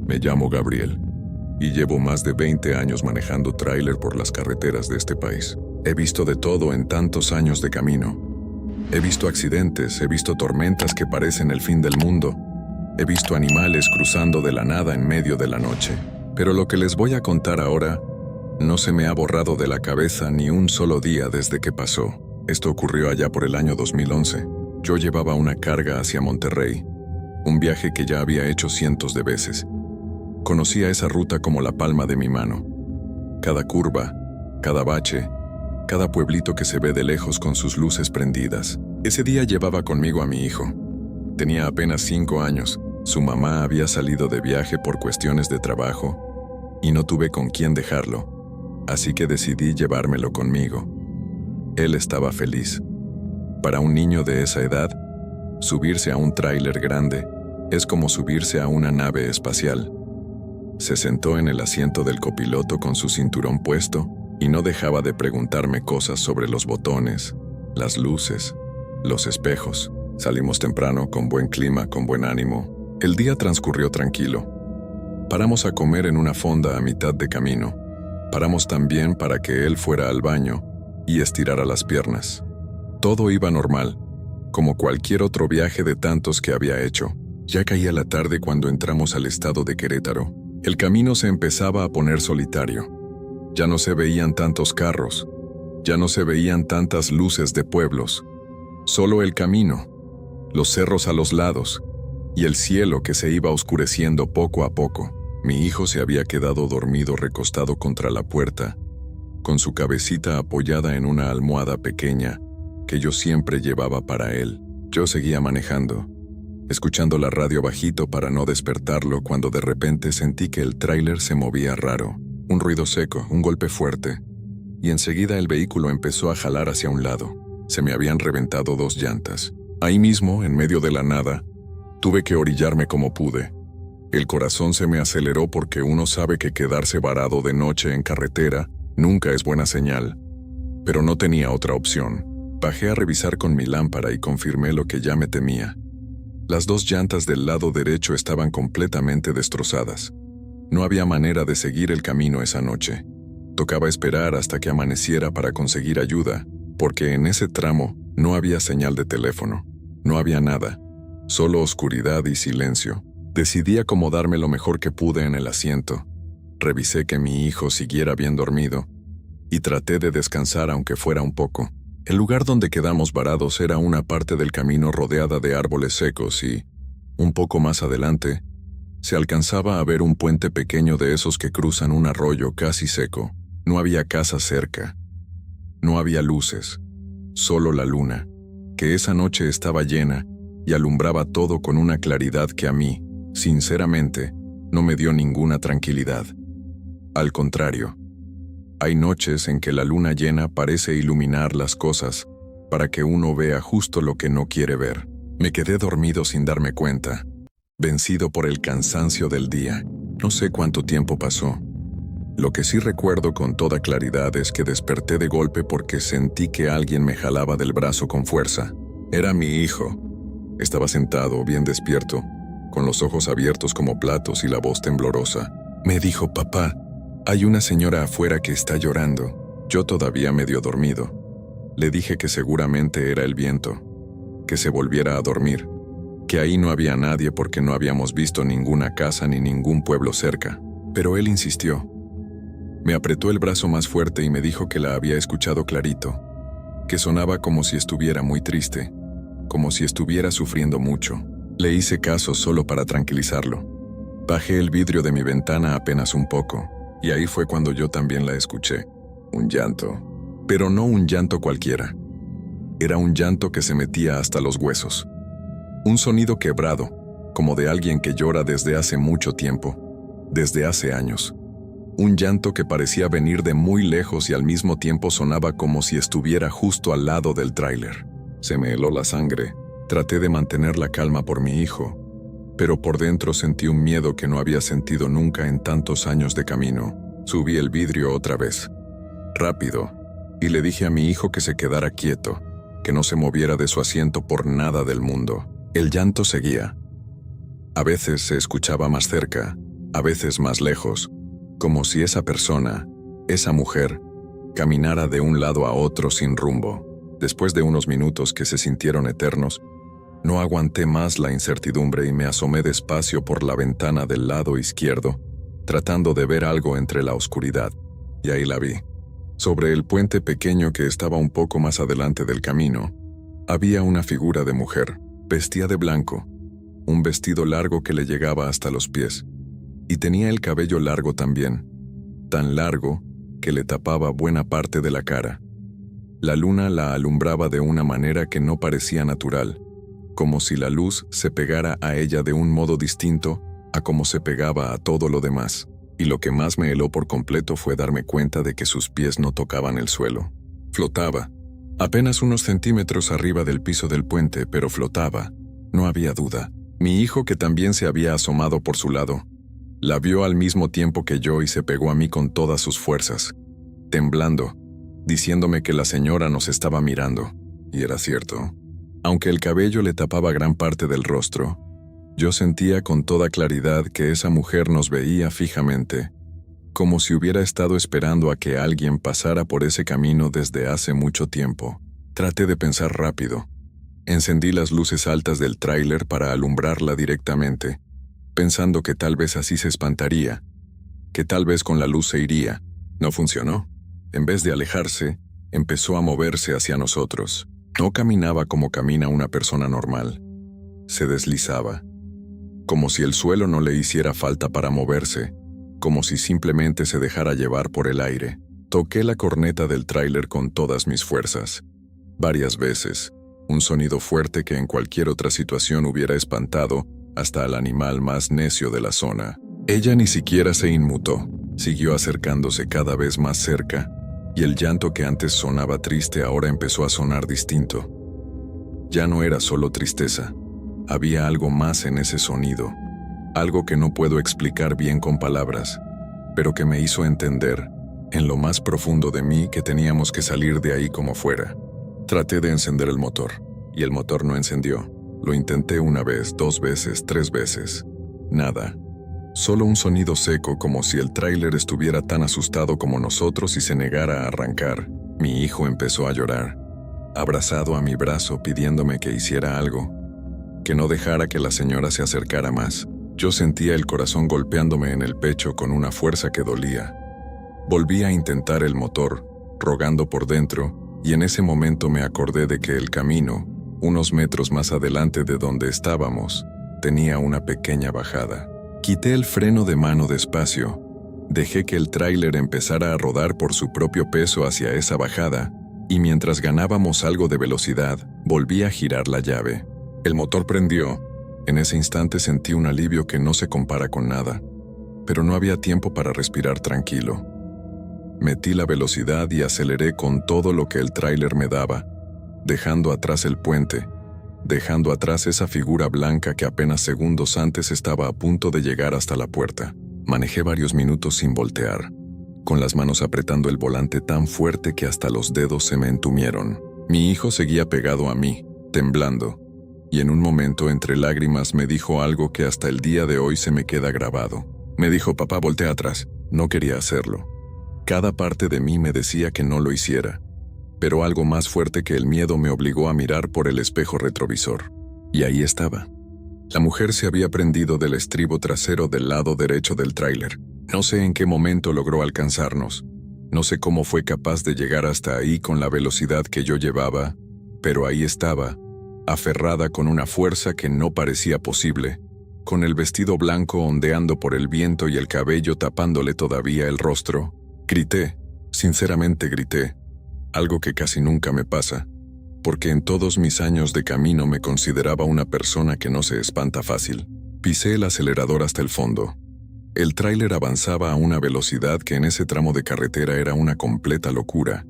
Me llamo Gabriel y llevo más de 20 años manejando tráiler por las carreteras de este país. He visto de todo en tantos años de camino. He visto accidentes, he visto tormentas que parecen el fin del mundo. He visto animales cruzando de la nada en medio de la noche. Pero lo que les voy a contar ahora no se me ha borrado de la cabeza ni un solo día desde que pasó. Esto ocurrió allá por el año 2011. Yo llevaba una carga hacia Monterrey, un viaje que ya había hecho cientos de veces. Conocía esa ruta como la palma de mi mano. Cada curva, cada bache, cada pueblito que se ve de lejos con sus luces prendidas. Ese día llevaba conmigo a mi hijo. Tenía apenas 5 años. Su mamá había salido de viaje por cuestiones de trabajo y no tuve con quién dejarlo, así que decidí llevármelo conmigo. Él estaba feliz. Para un niño de esa edad, subirse a un tráiler grande es como subirse a una nave espacial. Se sentó en el asiento del copiloto con su cinturón puesto y no dejaba de preguntarme cosas sobre los botones, las luces, los espejos. Salimos temprano, con buen clima, con buen ánimo. El día transcurrió tranquilo. Paramos a comer en una fonda a mitad de camino. Paramos también para que él fuera al baño y estirara las piernas. Todo iba normal, como cualquier otro viaje de tantos que había hecho. Ya caía la tarde cuando entramos al estado de Querétaro. El camino se empezaba a poner solitario. Ya no se veían tantos carros, ya no se veían tantas luces de pueblos. Solo el camino, los cerros a los lados y el cielo que se iba oscureciendo poco a poco. Mi hijo se había quedado dormido recostado contra la puerta, con su cabecita apoyada en una almohada pequeña que yo siempre llevaba para él. Yo seguía manejando, escuchando la radio bajito para no despertarlo cuando de repente sentí que el tráiler se movía raro. Un ruido seco, un golpe fuerte, y enseguida el vehículo empezó a jalar hacia un lado. Se me habían reventado 2 llantas. Ahí mismo, en medio de la nada, tuve que orillarme como pude. El corazón se me aceleró porque uno sabe que quedarse varado de noche en carretera nunca es buena señal. Pero no tenía otra opción. Bajé a revisar con mi lámpara y confirmé lo que ya me temía. Las 2 llantas del lado derecho estaban completamente destrozadas. No había manera de seguir el camino esa noche. Tocaba esperar hasta que amaneciera para conseguir ayuda, porque en ese tramo no había señal de teléfono. No había nada, solo oscuridad y silencio. Decidí acomodarme lo mejor que pude en el asiento. Revisé que mi hijo siguiera bien dormido y traté de descansar aunque fuera un poco. El lugar donde quedamos varados era una parte del camino rodeada de árboles secos y, un poco más adelante, se alcanzaba a ver un puente pequeño de esos que cruzan un arroyo casi seco. No había casa cerca. No había luces, solo la luna, que esa noche estaba llena y alumbraba todo con una claridad que a mí, sinceramente, no me dio ninguna tranquilidad. Al contrario, hay noches en que la luna llena parece iluminar las cosas para que uno vea justo lo que no quiere ver. Me quedé dormido sin darme cuenta, vencido por el cansancio del día. No sé cuánto tiempo pasó. Lo que sí recuerdo con toda claridad es que desperté de golpe porque sentí que alguien me jalaba del brazo con fuerza. Era mi hijo. Estaba sentado, bien despierto, con los ojos abiertos como platos y la voz temblorosa. Me dijo: «Papá, hay una señora afuera que está llorando». Yo todavía medio dormido. Le dije que seguramente era el viento, que se volviera a dormir, que ahí no había nadie porque no habíamos visto ninguna casa ni ningún pueblo cerca. Pero él insistió. Me apretó el brazo más fuerte y me dijo que la había escuchado clarito, que sonaba como si estuviera muy triste, como si estuviera sufriendo mucho. Le hice caso solo para tranquilizarlo. Bajé el vidrio de mi ventana apenas un poco, y ahí fue cuando yo también la escuché. Un llanto. Pero no un llanto cualquiera. Era un llanto que se metía hasta los huesos. Un sonido quebrado, como de alguien que llora desde hace mucho tiempo, desde hace años. Un llanto que parecía venir de muy lejos y al mismo tiempo sonaba como si estuviera justo al lado del tráiler. Se me heló la sangre. Traté de mantener la calma por mi hijo, pero por dentro sentí un miedo que no había sentido nunca en tantos años de camino. Subí el vidrio otra vez, rápido, y le dije a mi hijo que se quedara quieto, que no se moviera de su asiento por nada del mundo. El llanto seguía. A veces se escuchaba más cerca, a veces más lejos, como si esa persona, esa mujer, caminara de un lado a otro sin rumbo. Después de unos minutos que se sintieron eternos, no aguanté más la incertidumbre y me asomé despacio por la ventana del lado izquierdo, tratando de ver algo entre la oscuridad, y ahí la vi. Sobre el puente pequeño que estaba un poco más adelante del camino, había una figura de mujer, vestida de blanco, un vestido largo que le llegaba hasta los pies, y tenía el cabello largo también, tan largo que le tapaba buena parte de la cara. La luna la alumbraba de una manera que no parecía natural, como si la luz se pegara a ella de un modo distinto a como se pegaba a todo lo demás, y lo que más me heló por completo fue darme cuenta de que sus pies no tocaban el suelo. Flotaba, apenas unos centímetros arriba del piso del puente, pero flotaba, no había duda. Mi hijo, que también se había asomado por su lado, la vio al mismo tiempo que yo y se pegó a mí con todas sus fuerzas, temblando, diciéndome que la señora nos estaba mirando, y era cierto. Aunque el cabello le tapaba gran parte del rostro, yo sentía con toda claridad que esa mujer nos veía fijamente, como si hubiera estado esperando a que alguien pasara por ese camino desde hace mucho tiempo. Traté de pensar rápido. Encendí las luces altas del tráiler para alumbrarla directamente, pensando que tal vez así se espantaría, que tal vez con la luz se iría. No funcionó. En vez de alejarse, empezó a moverse hacia nosotros. No caminaba como camina una persona normal. Se deslizaba, como si el suelo no le hiciera falta para moverse, como si simplemente se dejara llevar por el aire. Toqué la corneta del tráiler con todas mis fuerzas. Varias veces, un sonido fuerte que en cualquier otra situación hubiera espantado hasta al animal más necio de la zona. Ella ni siquiera se inmutó, siguió acercándose cada vez más cerca, y el llanto que antes sonaba triste ahora empezó a sonar distinto. Ya no era solo tristeza, había algo más en ese sonido, algo que no puedo explicar bien con palabras, pero que me hizo entender, en lo más profundo de mí, que teníamos que salir de ahí como fuera. Traté de encender el motor, y el motor no encendió. Lo intenté una vez, 2 veces, 3 veces. Nada. Solo un sonido seco, como si el tráiler estuviera tan asustado como nosotros y se negara a arrancar. Mi hijo empezó a llorar, abrazado a mi brazo, pidiéndome que hiciera algo, que no dejara que la señora se acercara más. Yo sentía el corazón golpeándome en el pecho con una fuerza que dolía. Volví a intentar el motor, rogando por dentro, y en ese momento me acordé de que el camino, unos metros más adelante de donde estábamos, tenía una pequeña bajada. Quité el freno de mano despacio, dejé que el tráiler empezara a rodar por su propio peso hacia esa bajada, y mientras ganábamos algo de velocidad, volví a girar la llave. El motor prendió. En ese instante sentí un alivio que no se compara con nada, pero no había tiempo para respirar tranquilo. Metí la velocidad y aceleré con todo lo que el tráiler me daba, dejando atrás el puente, dejando atrás esa figura blanca que apenas segundos antes estaba a punto de llegar hasta la puerta. Manejé varios minutos sin voltear, con las manos apretando el volante tan fuerte que hasta los dedos se me entumieron. Mi hijo seguía pegado a mí, temblando, y en un momento entre lágrimas me dijo algo que hasta el día de hoy se me queda grabado. Me dijo: papá, voltea atrás. No quería hacerlo. Cada parte de mí me decía que no lo hiciera, pero algo más fuerte que el miedo me obligó a mirar por el espejo retrovisor. Y ahí estaba. La mujer se había prendido del estribo trasero del lado derecho del tráiler. No sé en qué momento logró alcanzarnos. No sé cómo fue capaz de llegar hasta ahí con la velocidad que yo llevaba, pero ahí estaba, aferrada con una fuerza que no parecía posible, con el vestido blanco ondeando por el viento y el cabello tapándole todavía el rostro. Grité, sinceramente grité, algo que casi nunca me pasa, porque en todos mis años de camino me consideraba una persona que no se espanta fácil. Pisé el acelerador hasta el fondo. El tráiler avanzaba a una velocidad que en ese tramo de carretera era una completa locura.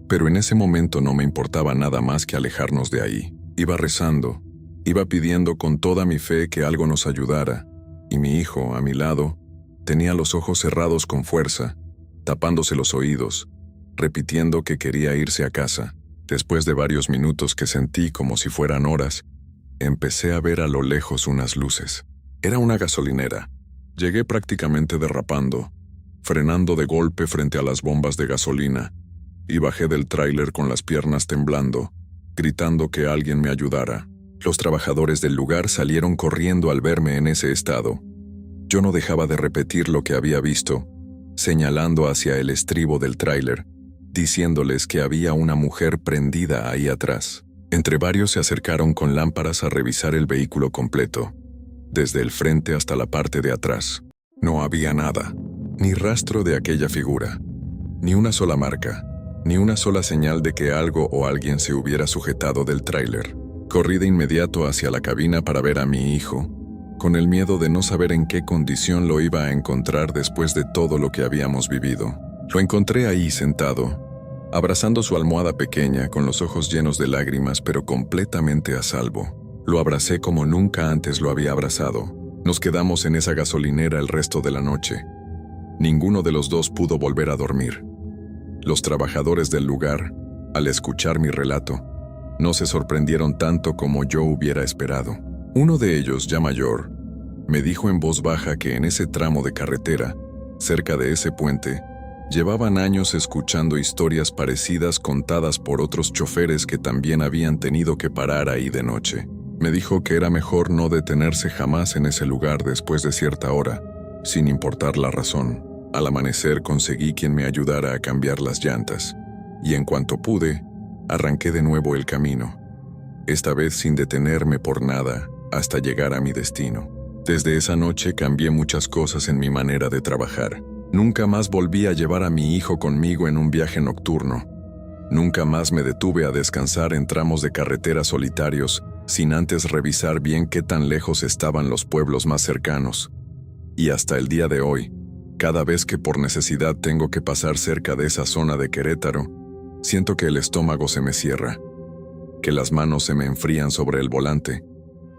Pero en ese momento no me importaba nada más que alejarnos de ahí. Iba rezando, iba pidiendo con toda mi fe que algo nos ayudara, y mi hijo, a mi lado, tenía los ojos cerrados con fuerza, tapándose los oídos, repitiendo que quería irse a casa. Después de varios minutos que sentí como si fueran horas, empecé a ver a lo lejos unas luces. Era una gasolinera, Llegué prácticamente derrapando, frenando de golpe frente a las bombas de gasolina, y bajé del tráiler con las piernas temblando, gritando que alguien me ayudara. Los trabajadores del lugar salieron corriendo al verme en ese estado. Yo no dejaba de repetir lo que había visto, señalando hacia el estribo del tráiler, diciéndoles que había una mujer prendida ahí atrás. Entre varios se acercaron con lámparas a revisar el vehículo completo, desde el frente hasta la parte de atrás. No había nada, ni rastro de aquella figura, ni una sola marca, ni una sola señal de que algo o alguien se hubiera sujetado del tráiler. Corrí de inmediato hacia la cabina para ver a mi hijo, con el miedo de no saber en qué condición lo iba a encontrar después de todo lo que habíamos vivido. Lo encontré ahí sentado, abrazando su almohada pequeña con los ojos llenos de lágrimas pero completamente a salvo. Lo abracé como nunca antes lo había abrazado. Nos quedamos en esa gasolinera el resto de la noche. Ninguno de los dos pudo volver a dormir. Los trabajadores del lugar, al escuchar mi relato, no se sorprendieron tanto como yo hubiera esperado. Uno de ellos, ya mayor, me dijo en voz baja que en ese tramo de carretera, cerca de ese puente, llevaban años escuchando historias parecidas contadas por otros choferes que también habían tenido que parar ahí de noche. Me dijo que era mejor no detenerse jamás en ese lugar después de cierta hora, sin importar la razón. Al amanecer conseguí quien me ayudara a cambiar las llantas, y en cuanto pude, arranqué de nuevo el camino, esta vez sin detenerme por nada hasta llegar a mi destino. Desde esa noche cambié muchas cosas en mi manera de trabajar. Nunca más volví a llevar a mi hijo conmigo en un viaje nocturno. Nunca más me detuve a descansar en tramos de carretera solitarios sin antes revisar bien qué tan lejos estaban los pueblos más cercanos. Y hasta el día de hoy, cada vez que por necesidad tengo que pasar cerca de esa zona de Querétaro, siento que el estómago se me cierra, que las manos se me enfrían sobre el volante,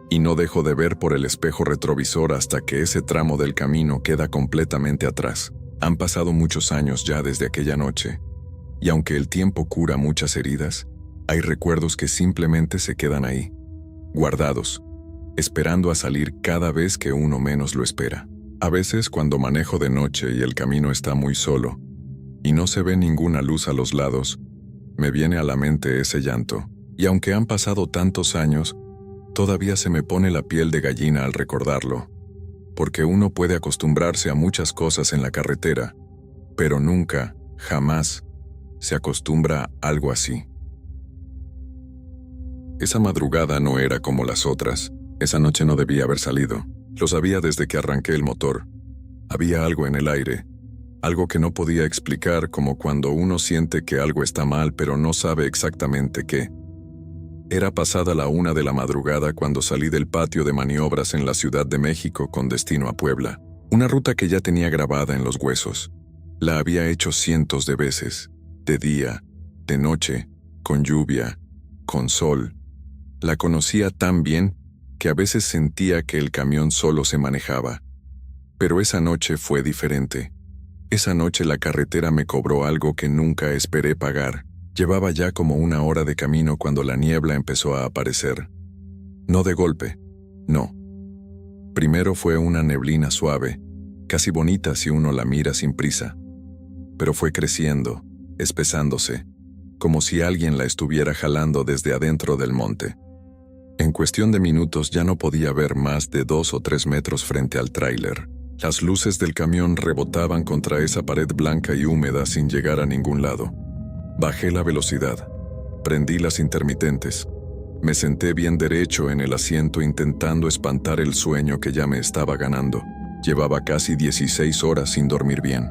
y no dejo de ver por el espejo retrovisor hasta que ese tramo del camino queda completamente atrás. Han pasado muchos años ya desde aquella noche, y aunque el tiempo cura muchas heridas, hay recuerdos que simplemente se quedan ahí, guardados, esperando a salir cada vez que uno menos lo espera. A veces cuando manejo de noche y el camino está muy solo, y no se ve ninguna luz a los lados, me viene a la mente ese llanto, y aunque han pasado tantos años, todavía se me pone la piel de gallina al recordarlo, porque uno puede acostumbrarse a muchas cosas en la carretera, pero nunca, jamás, se acostumbra a algo así. Esa madrugada no era como las otras. Esa noche no debía haber salido. Lo sabía desde que arranqué el motor. Había algo en el aire, algo que no podía explicar, como cuando uno siente que algo está mal pero no sabe exactamente qué. Era pasada la 1 de la madrugada cuando salí del patio de maniobras en la Ciudad de México con destino a Puebla. Una ruta que ya tenía grabada en los huesos. La había hecho cientos de veces, de día, de noche, con lluvia, con sol. La conocía tan bien que a veces sentía que el camión solo se manejaba. Pero esa noche fue diferente. Esa noche la carretera me cobró algo que nunca esperé pagar. Llevaba ya como 1 hora de camino cuando la niebla empezó a aparecer. No de golpe, no. Primero fue una neblina suave, casi bonita si uno la mira sin prisa. Pero fue creciendo, espesándose, como si alguien la estuviera jalando desde adentro del monte. En cuestión de minutos ya no podía ver más de 2 o 3 metros frente al tráiler. Las luces del camión rebotaban contra esa pared blanca y húmeda sin llegar a ningún lado. Bajé la velocidad, prendí las intermitentes, me senté bien derecho en el asiento intentando espantar el sueño que ya me estaba ganando. Llevaba casi 16 horas sin dormir bien.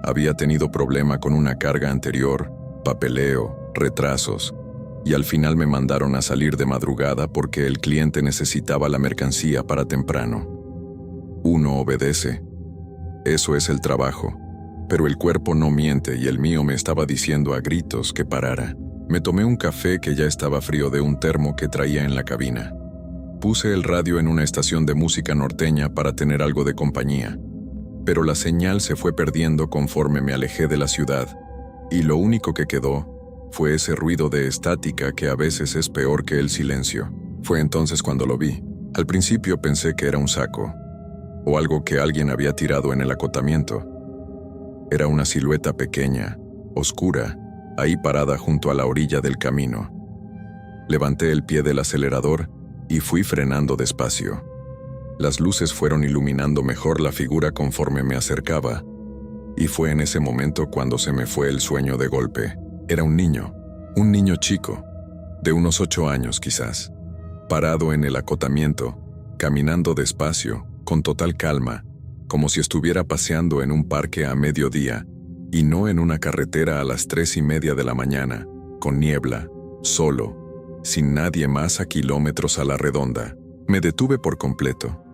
Había tenido problema con una carga anterior, papeleo, retrasos, y al final me mandaron a salir de madrugada porque el cliente necesitaba la mercancía para temprano. Uno obedece. Eso es el trabajo. Pero el cuerpo no miente y el mío me estaba diciendo a gritos que parara. Me tomé un café que ya estaba frío de un termo que traía en la cabina. Puse el radio en una estación de música norteña para tener algo de compañía. Pero la señal se fue perdiendo conforme me alejé de la ciudad, y lo único que quedó fue ese ruido de estática que a veces es peor que el silencio. Fue entonces cuando lo vi. Al principio pensé que era un saco, o algo que alguien había tirado en el acotamiento. Era una silueta pequeña, oscura, ahí parada junto a la orilla del camino. Levanté el pie del acelerador y fui frenando despacio. Las luces fueron iluminando mejor la figura conforme me acercaba, y fue en ese momento cuando se me fue el sueño de golpe. Era un niño chico, de unos 8 años quizás, parado en el acotamiento, caminando despacio, con total calma, como si estuviera paseando en un parque a mediodía, y no en una carretera a las 3:30 de la mañana, con niebla, solo, sin nadie más a kilómetros a la redonda. Me detuve por completo.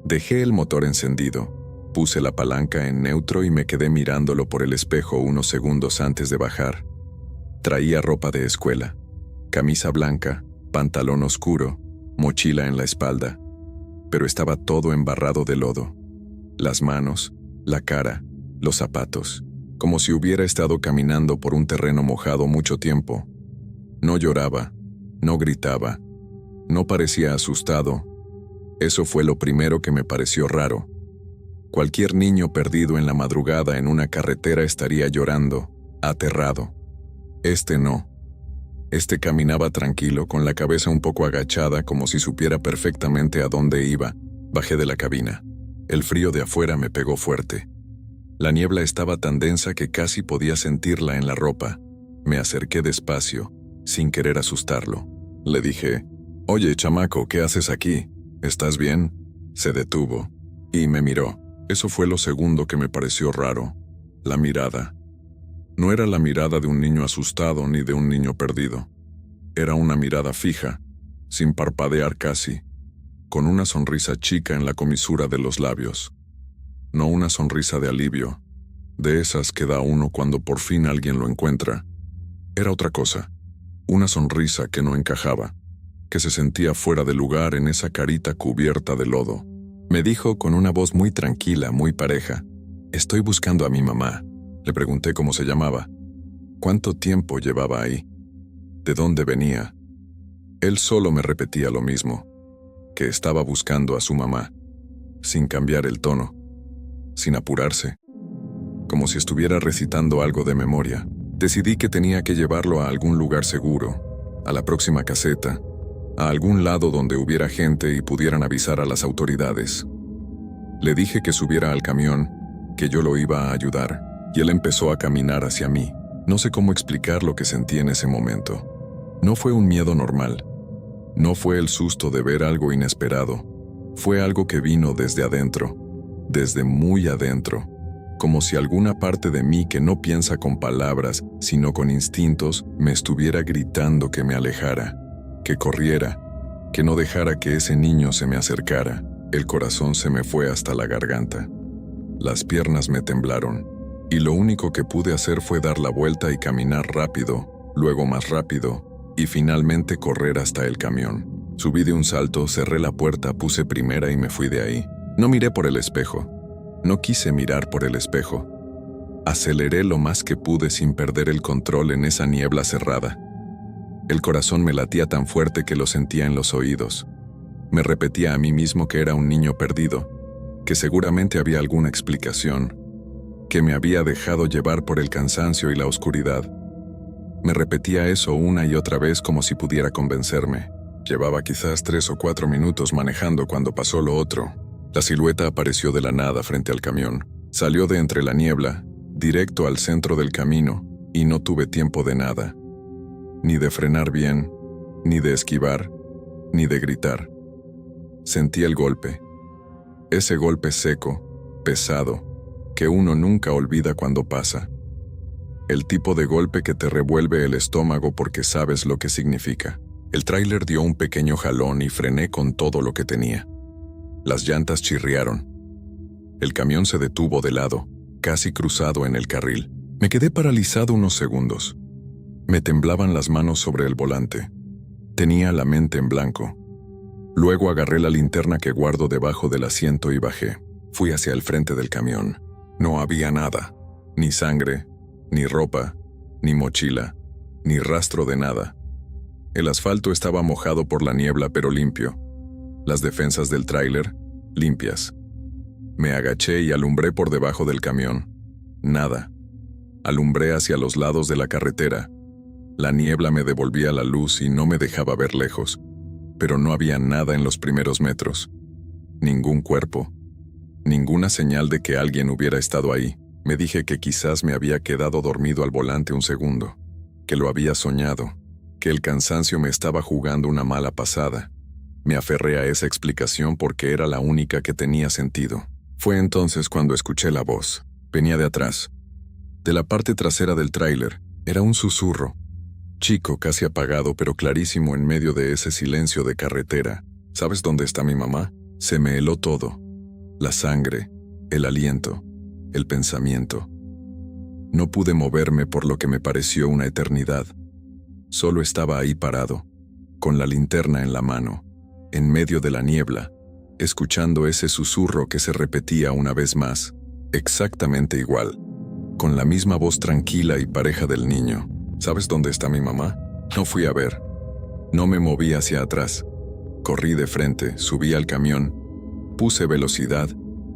Dejé el motor encendido, puse la palanca en neutro y me quedé mirándolo por el espejo unos segundos antes de bajar. Traía ropa de escuela, camisa blanca, pantalón oscuro, mochila en la espalda, pero estaba todo embarrado de lodo. Las manos, la cara, los zapatos, como si hubiera estado caminando por un terreno mojado mucho tiempo. No lloraba, no gritaba, no parecía asustado. Eso fue lo primero que me pareció raro. Cualquier niño perdido en la madrugada en una carretera estaría llorando, aterrado. Este no. Este caminaba tranquilo, con la cabeza un poco agachada, como si supiera perfectamente a dónde iba. Bajé de la cabina. El frío de afuera me pegó fuerte. La niebla estaba tan densa que casi podía sentirla en la ropa. Me acerqué despacio, sin querer asustarlo. Le dije, «Oye, chamaco, ¿qué haces aquí? ¿Estás bien?» Se detuvo y me miró. Eso fue lo segundo que me pareció raro. La mirada. No era la mirada de un niño asustado ni de un niño perdido. Era una mirada fija, sin parpadear casi, con una sonrisa chica en la comisura de los labios. No una sonrisa de alivio, de esas que da uno cuando por fin alguien lo encuentra. Era otra cosa, una sonrisa que no encajaba, que se sentía fuera de lugar en esa carita cubierta de lodo. Me dijo con una voz muy tranquila, muy pareja, «Estoy buscando a mi mamá». Le pregunté cómo se llamaba, cuánto tiempo llevaba ahí, de dónde venía. Él solo me repetía lo mismo, que estaba buscando a su mamá, sin cambiar el tono, sin apurarse, como si estuviera recitando algo de memoria. Decidí que tenía que llevarlo a algún lugar seguro, a la próxima caseta, a algún lado donde hubiera gente y pudieran avisar a las autoridades. Le dije que subiera al camión, que yo lo iba a ayudar, y él empezó a caminar hacia mí. No sé cómo explicar lo que sentí en ese momento. No fue un miedo normal. No fue el susto de ver algo inesperado. Fue algo que vino desde adentro, desde muy adentro, como si alguna parte de mí que no piensa con palabras, sino con instintos, me estuviera gritando que me alejara, que corriera, que no dejara que ese niño se me acercara. El corazón se me fue hasta la garganta. Las piernas me temblaron, y lo único que pude hacer fue dar la vuelta y caminar rápido, luego más rápido, y finalmente correr hasta el camión. Subí de un salto, cerré la puerta, puse primera y me fui de ahí. No miré por el espejo. No quise mirar por el espejo. Aceleré lo más que pude sin perder el control en esa niebla cerrada. El corazón me latía tan fuerte que lo sentía en los oídos. Me repetía a mí mismo que era un niño perdido, que seguramente había alguna explicación, que me había dejado llevar por el cansancio y la oscuridad. Me repetía eso una y otra vez como si pudiera convencerme. Llevaba quizás 3 o 4 minutos manejando cuando pasó lo otro. La silueta apareció de la nada frente al camión. Salió de entre la niebla, directo al centro del camino, y no tuve tiempo de nada. Ni de frenar bien, ni de esquivar, ni de gritar. Sentí el golpe. Ese golpe seco, pesado, que uno nunca olvida cuando pasa. El tipo de golpe que te revuelve el estómago porque sabes lo que significa. El tráiler dio un pequeño jalón y frené con todo lo que tenía. Las llantas chirriaron. El camión se detuvo de lado, casi cruzado en el carril. Me quedé paralizado unos segundos. Me temblaban las manos sobre el volante. Tenía la mente en blanco. Luego agarré la linterna que guardo debajo del asiento y bajé. Fui hacia el frente del camión. No había nada. Ni sangre, ni ropa, ni mochila, ni rastro de nada. El asfalto estaba mojado por la niebla pero limpio. Las defensas del tráiler, limpias. Me agaché y alumbré por debajo del camión. Nada. Alumbré hacia los lados de la carretera. La niebla me devolvía la luz y no me dejaba ver lejos, pero no había nada en los primeros metros. Ningún cuerpo. Ninguna señal de que alguien hubiera estado ahí. Me dije que quizás me había quedado dormido al volante un segundo, que lo había soñado, que el cansancio me estaba jugando una mala pasada. Me aferré a esa explicación porque era la única que tenía sentido. Fue entonces cuando escuché la voz. Venía de atrás. De la parte trasera del tráiler. Era un susurro. Chico, casi apagado, pero clarísimo en medio de ese silencio de carretera. ¿Sabes dónde está mi mamá? Se me heló todo. La sangre, el aliento, el pensamiento. No pude moverme por lo que me pareció una eternidad. Solo estaba ahí parado, con la linterna en la mano, en medio de la niebla, escuchando ese susurro que se repetía una vez más, exactamente igual, con la misma voz tranquila y pareja del niño. ¿Sabes dónde está mi mamá? No fui a ver. No me moví hacia atrás. Corrí de frente, subí al camión, puse velocidad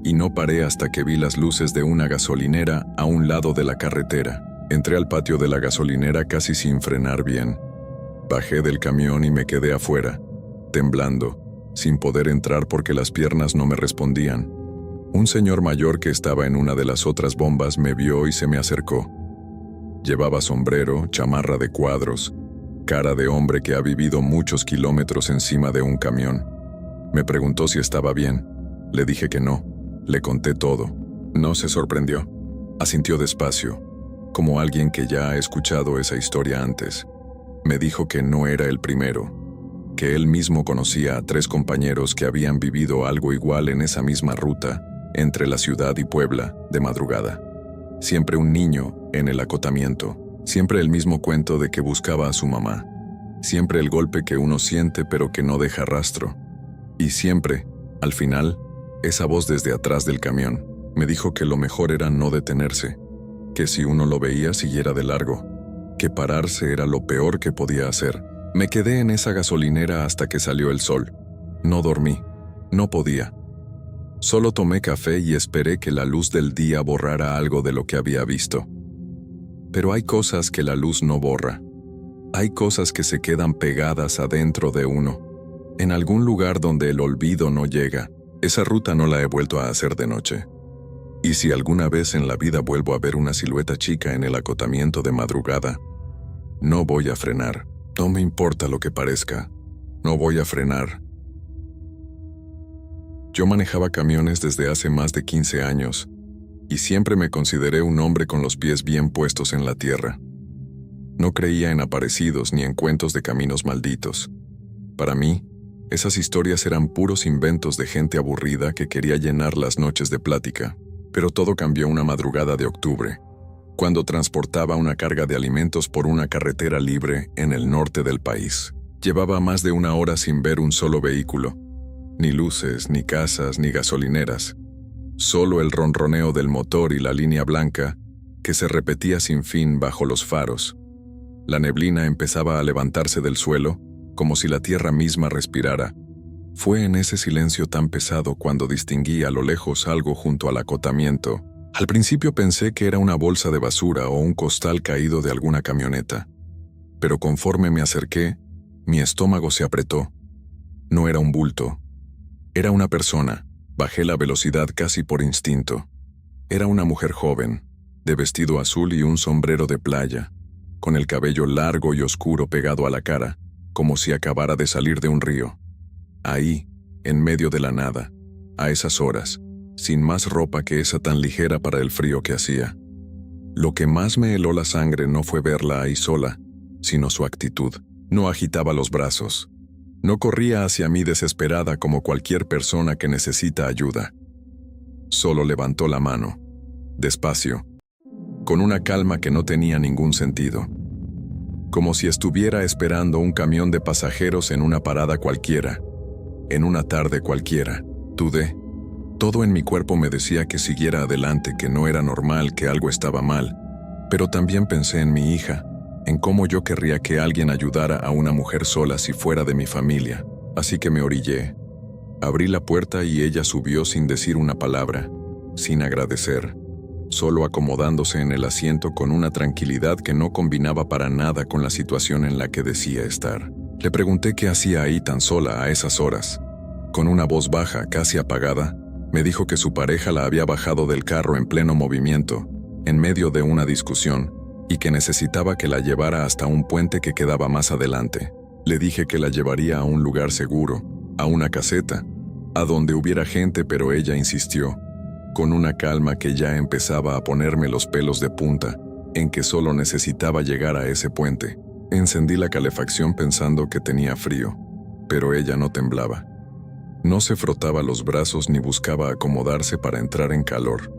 y no paré hasta que vi las luces de una gasolinera a un lado de la carretera. Entré al patio de la gasolinera casi sin frenar bien. Bajé del camión y me quedé afuera, temblando, sin poder entrar porque las piernas no me respondían. Un señor mayor que estaba en una de las otras bombas me vio y se me acercó. Llevaba sombrero, chamarra de cuadros, cara de hombre que ha vivido muchos kilómetros encima de un camión. Me preguntó si estaba bien. Le dije que no. Le conté todo. No se sorprendió. Asintió despacio, como alguien que ya ha escuchado esa historia antes. Me dijo que no era el primero, que él mismo conocía a 3 compañeros que habían vivido algo igual en esa misma ruta, entre la ciudad y Puebla, de madrugada. Siempre un niño en el acotamiento, siempre el mismo cuento de que buscaba a su mamá, siempre el golpe que uno siente pero que no deja rastro, y siempre, al final, esa voz desde atrás del camión. Me dijo que lo mejor era no detenerse, que si uno lo veía siguiera de largo, que pararse era lo peor que podía hacer. Me quedé en esa gasolinera hasta que salió el sol. No dormí, no podía. Solo tomé café y esperé que la luz del día borrara algo de lo que había visto. Pero hay cosas que la luz no borra. Hay cosas que se quedan pegadas adentro de uno, en algún lugar donde el olvido no llega. Esa ruta no la he vuelto a hacer de noche. Y si alguna vez en la vida vuelvo a ver una silueta chica en el acotamiento de madrugada, no voy a frenar. No me importa lo que parezca. No voy a frenar. Yo manejaba camiones desde hace más de 15 años, y siempre me consideré un hombre con los pies bien puestos en la tierra. No creía en aparecidos ni en cuentos de caminos malditos. Para mí, esas historias eran puros inventos de gente aburrida que quería llenar las noches de plática. Pero todo cambió una madrugada de octubre, cuando transportaba una carga de alimentos por una carretera libre en el norte del país. Llevaba más de 1 hora sin ver un solo vehículo. Ni luces, ni casas, ni gasolineras. Solo el ronroneo del motor y la línea blanca que se repetía sin fin bajo los faros. La neblina empezaba a levantarse del suelo, como si la tierra misma respirara. Fue en ese silencio tan pesado cuando distinguí a lo lejos algo junto al acotamiento. Al principio pensé que era una bolsa de basura o un costal caído de alguna camioneta. Pero conforme me acerqué, mi estómago se apretó. No era un bulto. Era una persona. Bajé la velocidad casi por instinto. Era una mujer joven, de vestido azul y un sombrero de playa, con el cabello largo y oscuro pegado a la cara, como si acabara de salir de un río. Ahí, en medio de la nada, a esas horas, sin más ropa que esa tan ligera para el frío que hacía. Lo que más me heló la sangre no fue verla ahí sola, sino su actitud. No agitaba los brazos. No corría hacia mí desesperada como cualquier persona que necesita ayuda. Solo levantó la mano, despacio, con una calma que no tenía ningún sentido. Como si estuviera esperando un camión de pasajeros en una parada cualquiera, en una tarde cualquiera. Dudé. Todo en mi cuerpo me decía que siguiera adelante, que no era normal, que algo estaba mal. Pero también pensé en mi hija, en cómo yo querría que alguien ayudara a una mujer sola si fuera de mi familia. Así que me orillé. Abrí la puerta y ella subió sin decir una palabra, sin agradecer, solo acomodándose en el asiento con una tranquilidad que no combinaba para nada con la situación en la que decía estar. Le pregunté qué hacía ahí tan sola a esas horas. Con una voz baja, casi apagada, me dijo que su pareja la había bajado del carro en pleno movimiento, en medio de una discusión, y que necesitaba que la llevara hasta un puente que quedaba más adelante. Le dije que la llevaría a un lugar seguro, a una caseta, a donde hubiera gente, pero ella insistió, con una calma que ya empezaba a ponerme los pelos de punta, en que solo necesitaba llegar a ese puente. Encendí la calefacción pensando que tenía frío, pero ella no temblaba. No se frotaba los brazos ni buscaba acomodarse para entrar en calor.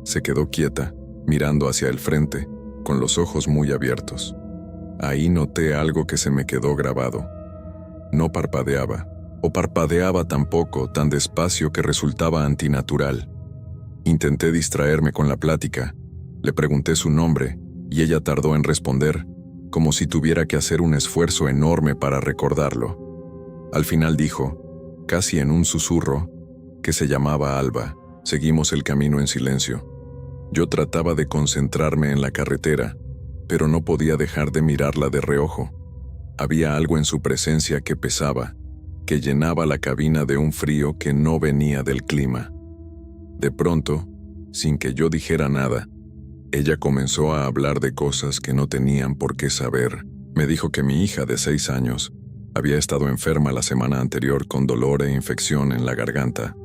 Se quedó quieta, mirando hacia el frente, con los ojos muy abiertos. Ahí noté algo que se me quedó grabado. No parpadeaba, o parpadeaba tampoco, tan despacio que resultaba antinatural. Intenté distraerme con la plática. Le pregunté su nombre, y ella tardó en responder, como si tuviera que hacer un esfuerzo enorme para recordarlo. Al final dijo, casi en un susurro, que se llamaba Alba. Seguimos el camino en silencio. Yo trataba de concentrarme en la carretera, pero no podía dejar de mirarla de reojo. Había algo en su presencia que pesaba, que llenaba la cabina de un frío que no venía del clima. De pronto, sin que yo dijera nada, ella comenzó a hablar de cosas que no tenían por qué saber. Me dijo que mi hija de 6 años había estado enferma la semana anterior con dolor e infección en la garganta.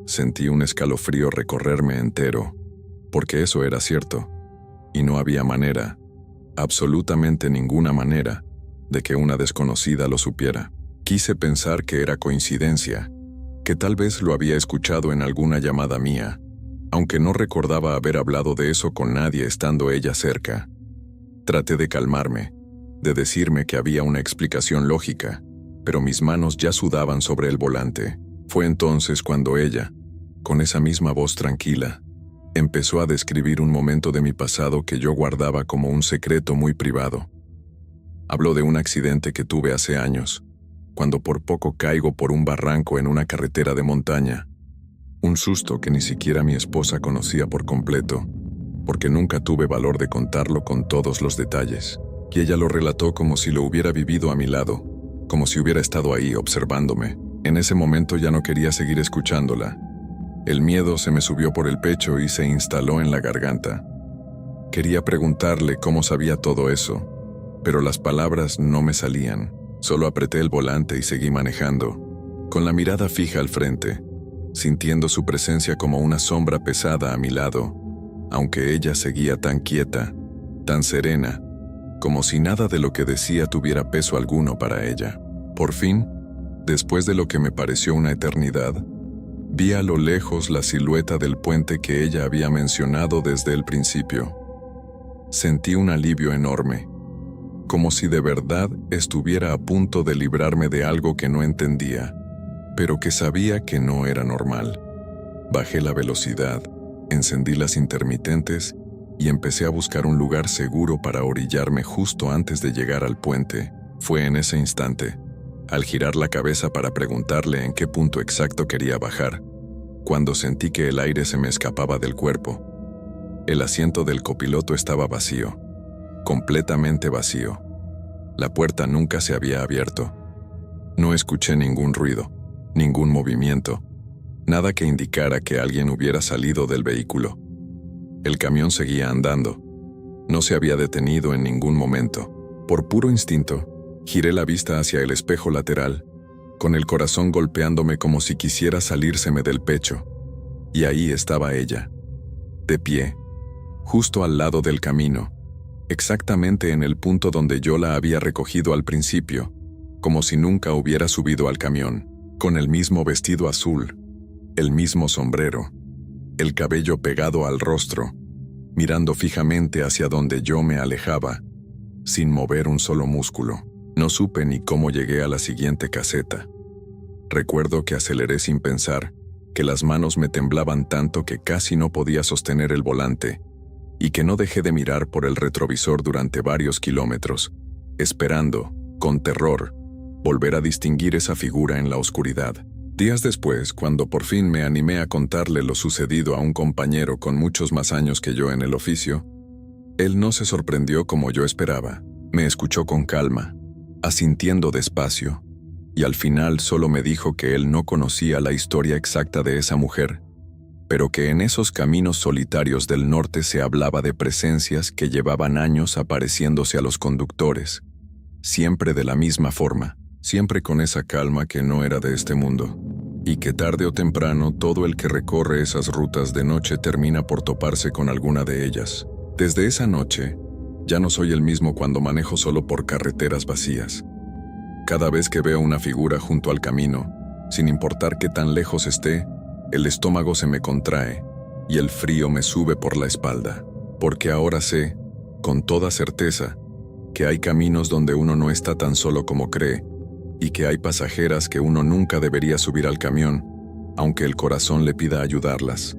Sentí un escalofrío recorrerme entero, porque eso era cierto, y no había manera, absolutamente ninguna manera, de que una desconocida lo supiera. Quise pensar que era coincidencia, que tal vez lo había escuchado en alguna llamada mía, aunque no recordaba haber hablado de eso con nadie estando ella cerca. Traté de calmarme, de decirme que había una explicación lógica, pero mis manos ya sudaban sobre el volante. Fue entonces cuando ella, con esa misma voz tranquila, empezó a describir un momento de mi pasado que yo guardaba como un secreto muy privado. Habló de un accidente que tuve hace años, cuando por poco caigo por un barranco en una carretera de montaña. Un susto que ni siquiera mi esposa conocía por completo, porque nunca tuve valor de contarlo con todos los detalles. Y ella lo relató como si lo hubiera vivido a mi lado, como si hubiera estado ahí observándome. En ese momento ya no quería seguir escuchándola. El miedo se me subió por el pecho y se instaló en la garganta. Quería preguntarle cómo sabía todo eso, pero las palabras no me salían. Solo apreté el volante y seguí manejando, con la mirada fija al frente, sintiendo su presencia como una sombra pesada a mi lado, aunque ella seguía tan quieta, tan serena, como si nada de lo que decía tuviera peso alguno para ella. Por fin, después de lo que me pareció una eternidad, vi a lo lejos la silueta del puente que ella había mencionado desde el principio. Sentí un alivio enorme, como si de verdad estuviera a punto de librarme de algo que no entendía, pero que sabía que no era normal. Bajé la velocidad, encendí las intermitentes y empecé a buscar un lugar seguro para orillarme justo antes de llegar al puente. Fue en ese instante, al girar la cabeza para preguntarle en qué punto exacto quería bajar, cuando sentí que el aire se me escapaba del cuerpo. El asiento del copiloto estaba vacío, completamente vacío. La puerta nunca se había abierto. No escuché ningún ruido, ningún movimiento, nada que indicara que alguien hubiera salido del vehículo. El camión seguía andando. No se había detenido en ningún momento. Por puro instinto, giré la vista hacia el espejo lateral, con el corazón golpeándome como si quisiera salírseme del pecho. Y ahí estaba ella, de pie, justo al lado del camino, exactamente en el punto donde yo la había recogido al principio, como si nunca hubiera subido al camión, con el mismo vestido azul, el mismo sombrero, el cabello pegado al rostro, mirando fijamente hacia donde yo me alejaba, sin mover un solo músculo. No supe ni cómo llegué a la siguiente caseta. Recuerdo que aceleré sin pensar, que las manos me temblaban tanto que casi no podía sostener el volante, y que no dejé de mirar por el retrovisor durante varios kilómetros, esperando, con terror, volver a distinguir esa figura en la oscuridad. Días después, cuando por fin me animé a contarle lo sucedido a un compañero con muchos más años que yo en el oficio, él no se sorprendió como yo esperaba. Me escuchó con calma, asintiendo despacio, y al final solo me dijo que él no conocía la historia exacta de esa mujer, pero que en esos caminos solitarios del norte se hablaba de presencias que llevaban años apareciéndose a los conductores, siempre de la misma forma, siempre con esa calma que no era de este mundo, y que tarde o temprano todo el que recorre esas rutas de noche termina por toparse con alguna de ellas. Desde esa noche, ya no soy el mismo cuando manejo solo por carreteras vacías. Cada vez que veo una figura junto al camino, sin importar qué tan lejos esté, el estómago se me contrae y el frío me sube por la espalda, porque ahora sé, con toda certeza, que hay caminos donde uno no está tan solo como cree, y que hay pasajeras que uno nunca debería subir al camión, aunque el corazón le pida ayudarlas.